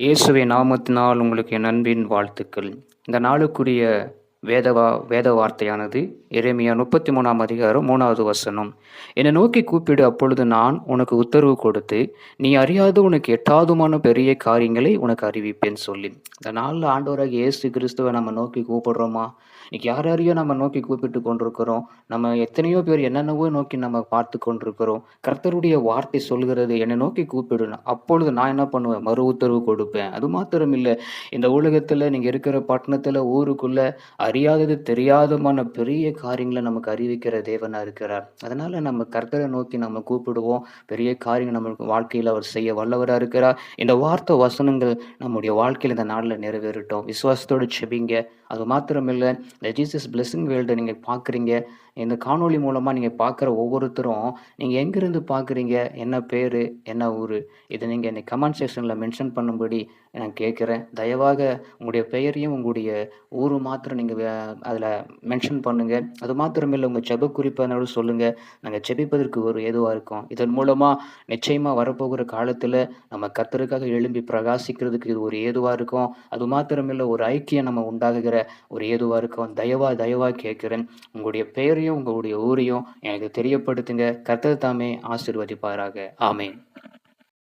இயேசுவின் நாமத்தினால் உங்களுக்கு என் அன்பின் வாழ்த்துக்கள். இந்த நாளுக்குரிய வேத வார்த்தையானது எரேமியா 33ஆம் அதிகாரம் 3வது வசனம். என்னை நோக்கி கூப்பிடு, அப்பொழுது நான் உனக்கு உத்தரவு கொடுத்து, நீ அறியாத உனக்கு எட்டாதுமான பெரிய காரியங்களை உனக்கு அறிவிப்பேன் சொல்லி. இந்த நாளில் ஆண்டவராகிய இயேசு கிறிஸ்துவை நம்ம நோக்கி கூப்பிடுறோமா? இன்னைக்கு யார் யாரையோ நம்ம நோக்கி கூப்பிட்டு கொண்டிருக்கிறோம். நம்ம எத்தனையோ பேர் என்னென்னவோ நோக்கி நம்ம பார்த்து கொண்டிருக்கிறோம். கர்த்தருடைய வார்த்தை சொல்கிறது, என்னை நோக்கி கூப்பிடுன்னு. அப்பொழுது நான் என்ன பண்ணுவேன்? மறு உத்தரவு கொடுப்பேன். அது மாத்திரம் இல்ல, இந்த உலகத்துல நீங்க இருக்கிற பட்டணத்துல, ஊருக்குள்ள அறியாதது தெரியாதமான பெரிய காரியங்களை நமக்கு அறிவிக்கிற தேவனா இருக்கிறார். அதனால நம்ம கர்த்தரை நோக்கி நம்ம கூப்பிடுவோம். பெரிய காரியங்கள் நம்ம வாழ்க்கையில அவர் செய்ய வல்லவரா இருக்கிறார். இந்த வார்த்தை வசனங்கள் நம்முடைய வாழ்க்கையில இந்த நாள்ல நிறைவேறட்டும். விசுவாசத்தோடு செபிங்க. அது மாத்திரமில்ல, இந்த ஜீசஸ் பிளெஸிங் வேர்ல்டை நீங்க பார்க்குறீங்க. இந்த காணொளி மூலமா நீங்க பார்க்குற ஒவ்வொருத்தரும், நீங்க எங்கிருந்து பார்க்குறீங்க? என்ன பேரு? என்ன ஊரு? இத நீங்க இந்த கமெண்ட் செக்ஷன்ல மென்ஷன் பண்ணும்படி நான் கேட்கிறேன். தயவாக உங்களுடைய பெயரையும், உங்களுடைய ஊரு மாத்திரம் நீங்க அதுல மென்ஷன் பண்ணுங்க. அது மாத்திரமில்ல, உங்க ஜெப குறிப்ப என்னோட சொல்லுங்க. நாங்க ஜெபிப்பதற்கு ஒரு ஏதுவா இருக்கும். இதன் மூலமா நிச்சயமா வரப்போகிற காலத்துல நம்ம கர்த்தருக்காக எழும்பி பிரகாசிக்கிறதுக்கு இது ஒரு ஏதுவா இருக்கும். அது மாத்திரமில்ல, ஒரு ஐக்கியம் நம்ம உண்டாகுகிற ஒரு ஏதுவா இருக்கும். தயவா கேட்கிறேன். உங்களுடைய பெயரையும், உங்களுடைய ஊரையும் எனக்கு தெரியப்படுத்துங்க. கர்த்தர் தாமே ஆசீர்வதிப்பாராக. ஆமென்.